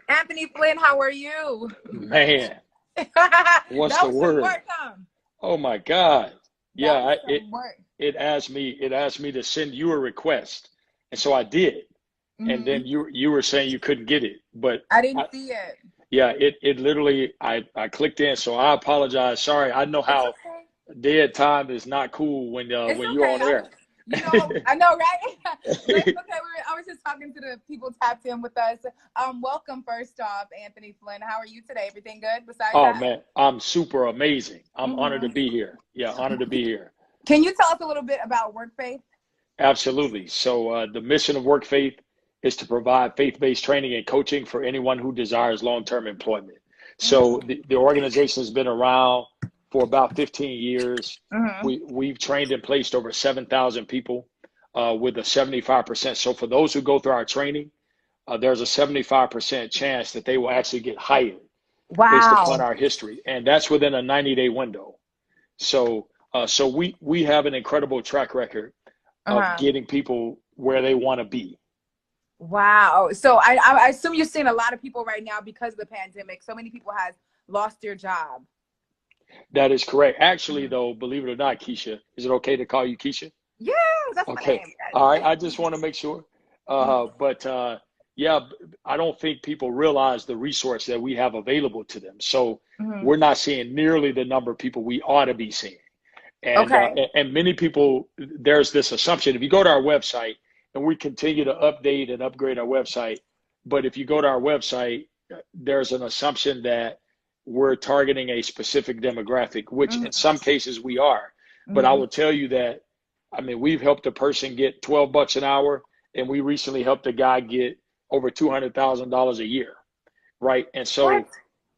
Anthony Flynn, how are you? Man, That what's the was some word? work, huh? Oh my God. Yeah, That was some work. it asked me to send you a request. And so I did. And then Hmm. you were saying you couldn't get it. But I didn't I, see it. yeah, it literally I clicked in, so I apologize. Sorry. I know It's how okay. dead time is not cool It's when you're okay. on air. I know, right? But it's okay. I was just talking to the people tapped in with us. Welcome first off, Anthony Flynn. How are you today? Everything good besides Oh that? man, I'm super amazing. I'm honored to Hmm. be here. Yeah, honored to be here. Can you tell us a little bit about WorkFaith? Absolutely. So, the mission of WorkFaith is to provide faith based training and coaching for anyone who desires long term employment. So, Hmm. the organization has been around for about 15 years. Hmm. We've trained and placed over 7,000 people with a 75%. So, for those who go through our training, there's a 75% chance that they will actually get hired based upon Wow. our history. And that's within a 90-day window. So, we have an incredible track record of Uh-huh. getting people where they want to be. Wow. So I assume you're seeing a lot of people right now because of the pandemic. So many people has lost their job. That is correct. Actually, Mhm. though, believe it or not, Keisha, is it okay to call you Keisha? Yeah, that's my Okay. name. All right. Yes. I just want to make sure. Mhm. But yeah, I don't think people realize the resource that we have available to them. So Mhm. we're not seeing nearly the number of people we ought to be seeing. Okay. And many people, there's this assumption. If you go to our website, and we continue to update and upgrade our website, but if you go to our website, there's an assumption that we're targeting a specific demographic, which in Mhm. some cases we are. But I Mhm. will tell you that, I mean, we've helped a person get 12 bucks an hour, and we recently helped a guy get over $200,000 a year, right? And What? so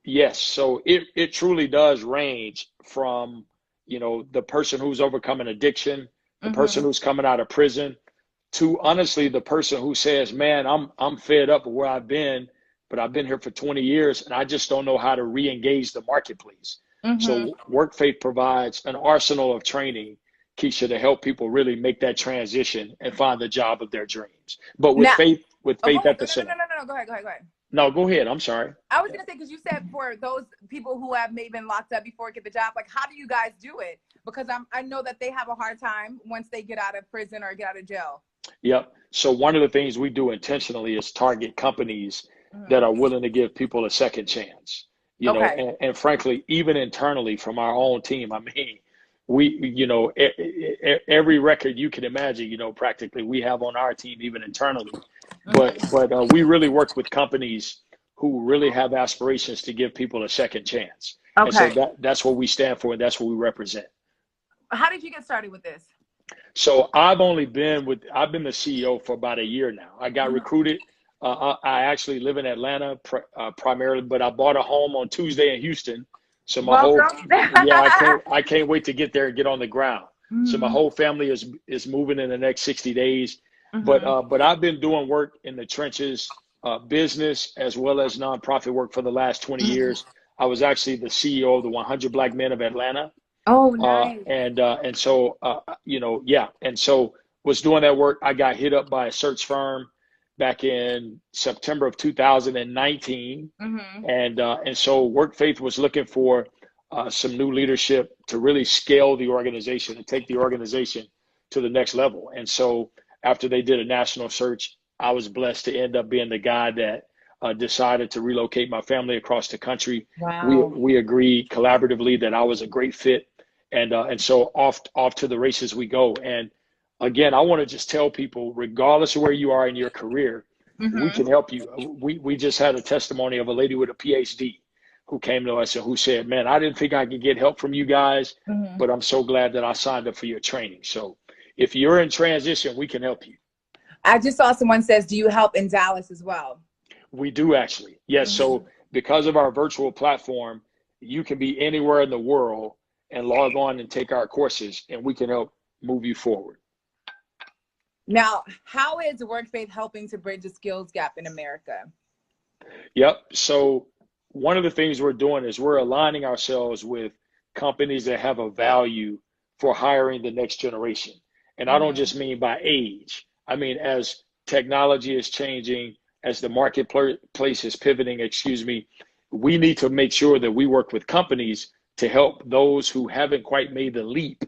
yes, so it truly does range from, the person who's overcoming addiction, the person Mhm. who's coming out of prison, to honestly the person who says, "Man, I'm fed up with where I've been, but I've been here for 20 years and I just don't know how to re-engage the marketplace." Mhm. So WorkFaith provides an arsenal of training, Keisha, to help people really make that transition and find the job of their dreams. But Now, with oh, go faith ahead. at No, the no, no, center. no, no, no, no. Go ahead. Go ahead. Go ahead. No, go ahead. I'm sorry. I was gonna say because you said for those people who have maybe been locked up before get the job, like how do you guys do it? Because I know that they have a hard time once they get out of prison or get out of jail. Yep. So one of the things we do intentionally is target companies that Mhm. are willing to give people a second chance. Okay. And frankly, even internally from our own team, I mean, every record you can imagine, practically we have on our team, even internally. But we really work with companies who really have aspirations to give people a second chance. And so Okay. that's what we stand for, and that's what we represent. How did you get started with this? So I've been the CEO for about a year now. I got Mhm. recruited. I actually live in Atlanta primarily, but I bought a home on Tuesday in Houston. So Welcome. yeah, I can't wait to get there and get on the ground. So my Mhm. whole family is moving in the next 60 days. Mhm. But I've been doing work in the trenches, business as well as nonprofit work for the last 20 Mhm. years. I was actually the CEO of the 100 Black Men of Atlanta. Oh, nice. And so yeah, and so was doing that work. I got hit up by a search firm back in September of 2019, Mhm. and so WorkFaith was looking for some new leadership to really scale the organization and take the organization to the next level. And so after they did a national search, I was blessed to end up being the guy that decided to relocate my family across the country. Wow. We agreed collaboratively that I was a great fit, and so off to the races we go. And again, I want to just tell people, regardless of where you are in your career, we Mhm. can help you. We just had a testimony of a lady with a PhD who came to us and who said, "Man, I didn't think I could get help from you guys, Mhm. but I'm so glad that I signed up for your training." So if you're in transition, we can help you. I just saw someone says, "Do you help in Dallas as well?" We do actually. Yes. So Mhm. because of our virtual platform, you can be anywhere in the world and log on and take our courses, and we can help move you forward. Now, how is WorkFaith helping to bridge the skills gap in America? Yep. So one of the things we're doing is we're aligning ourselves with companies that have a value for hiring the next generation. And I don't Mhm. just mean by age. I mean, as technology is changing, as the marketplace is pivoting, excuse me, we need to make sure that we work with companies to help those who haven't quite made the leap,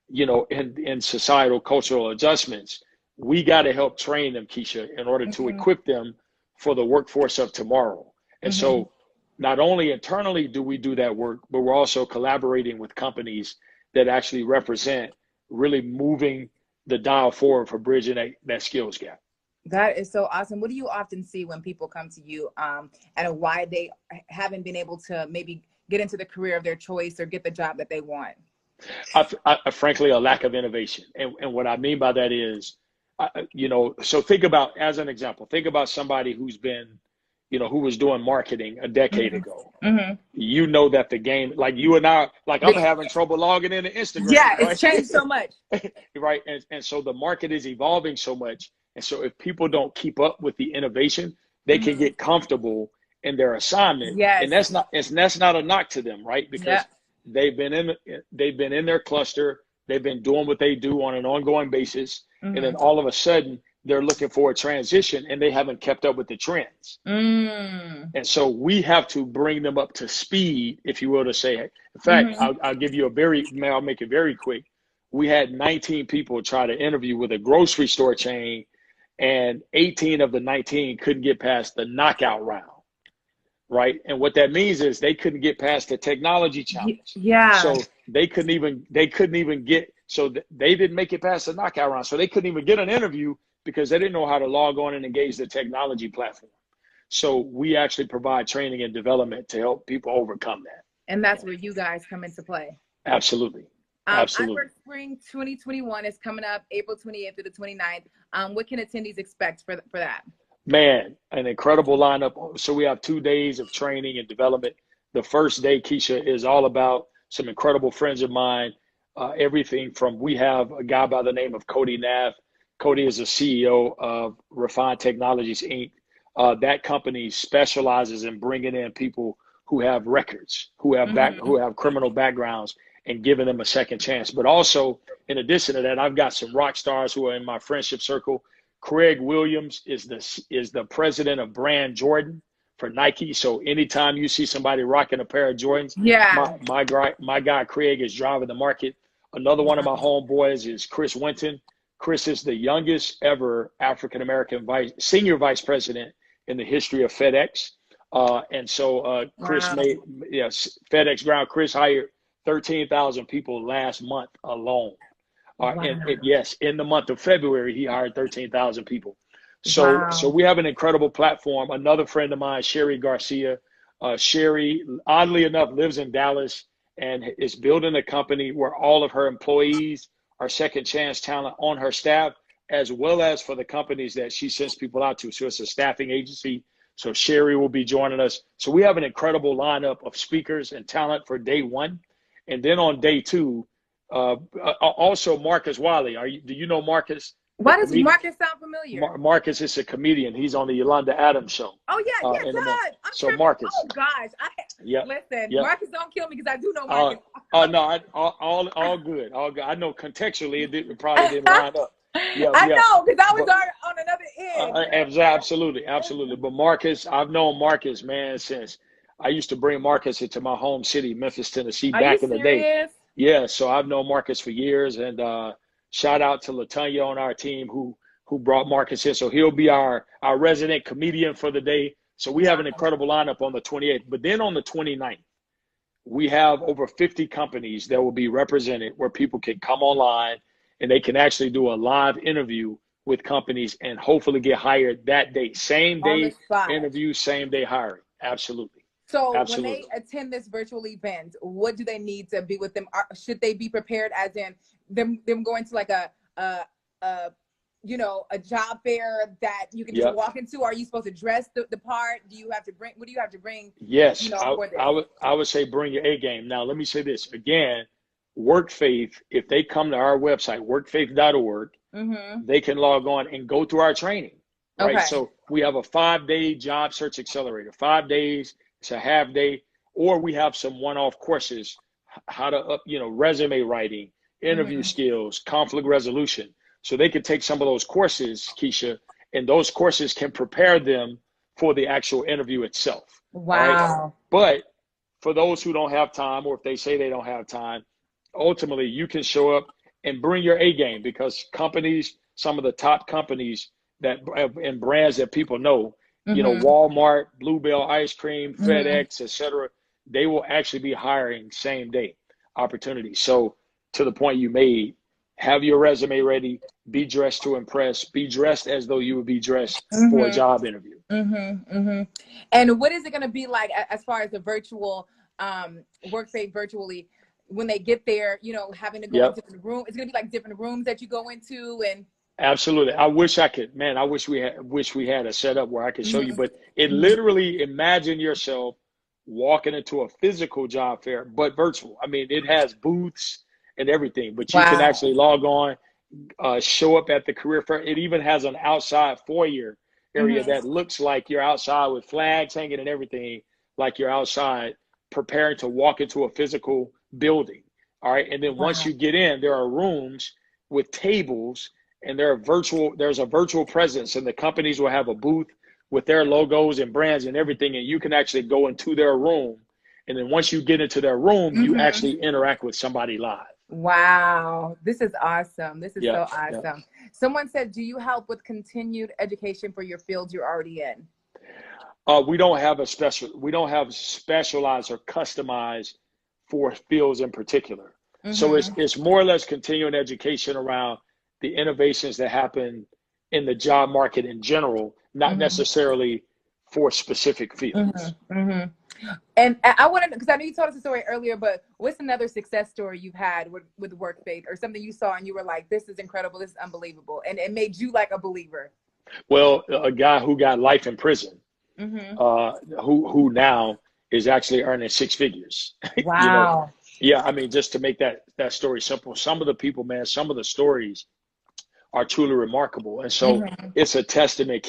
you know, in societal cultural adjustments. We got to help train them, Keisha, in order to equip them for the workforce of tomorrow. And so not only internally do we do that work, but we're also collaborating with companies that actually represent really moving the dial forward for bridging that skills gap. That is so awesome. What do you often see when people come to you and why they haven't been able to maybe get into the career of their choice or get the job that they want? Frankly, a lack of innovation. And what I mean by that is, you know, so think about, as an example, think about somebody who's been, you know, who was doing marketing a decade ago. You know that the game, like you and I, like I'm having trouble logging into Instagram. Yeah, right? It's changed so much. Right. And so the market is evolving so much. And so if people don't keep up with the innovation, they can get comfortable in their assignment. Yes. And that's not a knock to them, right? Because they've been in their cluster, they've been doing what they do on an ongoing basis. And then all of a sudden they're looking for a transition and they haven't kept up with the trends. And so we have to bring them up to speed, if you will, to say, in fact, I'll give you I'll make it very quick. We had 19 people try to interview with a grocery store chain, and 18 of the 19 couldn't get past the knockout round. Right. And what that means is they couldn't get past the technology challenge. Yeah. So they couldn't even get, so they didn't make it past the knockout round. So they couldn't even get an interview because they didn't know how to log on and engage the technology platform. So we actually provide training and development to help people overcome that. And that's where you guys come into play. Absolutely. Absolutely. iWork Spring 2021 is coming up April 28th through the 29th. What can attendees expect for that? Man, an incredible lineup. So we have 2 days of training and development. The first day, Keisha, is all about some incredible friends of mine. Everything from, we have a guy by the name of Cody Nath. Cody is the CEO of Refined Technologies, Inc. That company specializes in bringing in people who have records, who have criminal backgrounds, and giving them a second chance. But also, in addition to that, I've got some rock stars who are in my friendship circle. Craig Williams is the president of Brand Jordan for Nike. So anytime you see somebody rocking a pair of Jordans, my guy Craig is driving the market. Another one of my homeboys is Chris Winton. Chris is the youngest ever African-American senior vice president in the history of FedEx. And so Chris made FedEx ground. Chris hired 13,000 people last month alone. In the month of February, he hired 13,000 people. So we have an incredible platform. Another friend of mine, Sherry Garcia. Sherry, oddly enough, lives in Dallas and is building a company where all of her employees are second chance talent on her staff, as well as for the companies that she sends people out to. So it's a staffing agency. So Sherry will be joining us. So we have an incredible lineup of speakers and talent for day one. And then on day two, also Marcus Wiley. Do you know Marcus? Why does Marcus sound familiar? Marcus is a comedian. He's on the Yolanda Adams show. Oh yeah, so Marcus. Oh gosh, Marcus, don't kill me because I do know Marcus. No, all good, all good. I know contextually it probably didn't line up. I know because I was on another end. Absolutely. But Marcus, I've known Marcus, man, since I used to bring Marcus into my home city, Memphis, Tennessee, back in the day. Yeah, so I've known Marcus for years, and shout out to Latanya on our team who brought Marcus in. So he'll be our resident comedian for the day. So we have an incredible lineup on the 28th. But then on the 29th, we have over 50 companies that will be represented where people can come online and they can actually do a live interview with companies and hopefully get hired that day. Same day interview, same day hiring. Absolutely. So when they attend this virtual event, what do they need to be with them? Should they be prepared as in them going to like a job fair that you can just walk into? Are you supposed to dress the part? What do you have to bring? Yes, I would say bring your A game. Now, let me say this again. WorkFaith, if they come to our website, workfaith.org, they can log on and go through our training. Right. Okay. So we have a 5-day job search accelerator, 5 days. It's a half day, or we have some one-off courses, how to resume writing, interview skills, conflict resolution. So they could take some of those courses, Keisha, and those courses can prepare them for the actual interview itself. Wow. All right? But for those who don't have time, or if they say they don't have time, ultimately you can show up and bring your A game, because companies, some of the top companies that and brands that people know, you know, Walmart, Bluebell Ice Cream, FedEx, etc., they will actually be hiring same day opportunities. So to the point you made, have your resume ready, be dressed to impress, be dressed as though you would be dressed for a job interview. And what is it going to be like as far as the virtual WorkFaith virtually when they get there, you know, having to go into different rooms? It's going to be like different rooms that you go into. And absolutely. I wish I could, man, I wish we had a setup where I could show you, but it literally, imagine yourself walking into a physical job fair, but virtual. I mean, it has booths and everything, but you can actually log on, show up at the career fair. It even has an outside foyer area that looks like you're outside with flags hanging and everything, like you're outside preparing to walk into a physical building. All right. And then once you get in, there are rooms with tables, and there's a virtual presence, and the companies will have a booth with their logos and brands and everything, and you can actually go into their room. And then once you get into their room, you actually interact with somebody live. Wow. This is awesome. This is so awesome. Someone said, do you help with continued education for your fields you're already in? We don't have specialized or customized for fields in particular. So it's more or less continuing education around the innovations that happen in the job market in general, not necessarily for specific fields. And I wanted, because I know you told us a story earlier, but what's another success story you've had with WorkFaith, or something you saw and you were like, this is incredible, this is unbelievable, and it made you like a believer? Well, a guy who got life in prison, who now is actually earning 6 figures. Wow. You know? Yeah, I mean, just to make that story simple, some of the people, man, some of the stories are truly remarkable. And so it's a testament.